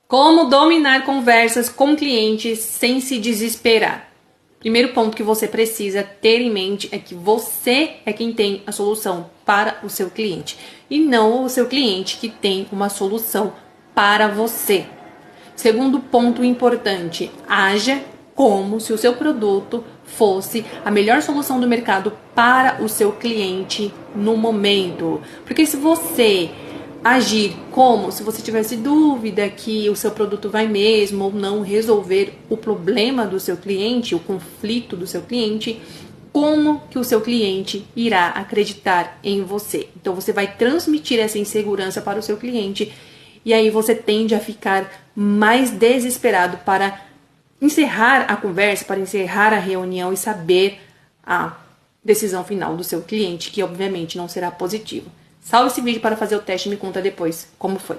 Como dominar conversas com clientes sem se desesperar? Primeiro ponto que você precisa ter em mente é que você é quem tem a solução para o seu cliente e não o seu cliente que tem uma solução para você. Segundo ponto importante, haja como se o seu produto fosse a melhor solução do mercado para o seu cliente no momento. Porque se você agir como se você tivesse dúvida que o seu produto vai mesmo ou não resolver o problema do seu cliente, o conflito do seu cliente, como que o seu cliente irá acreditar em você? Então você vai transmitir essa insegurança para o seu cliente e aí você tende a ficar mais desesperado para encerrar a conversa, para encerrar a reunião e saber a decisão final do seu cliente, que obviamente não será positiva. Salve esse vídeo para fazer o teste e me conta depois como foi.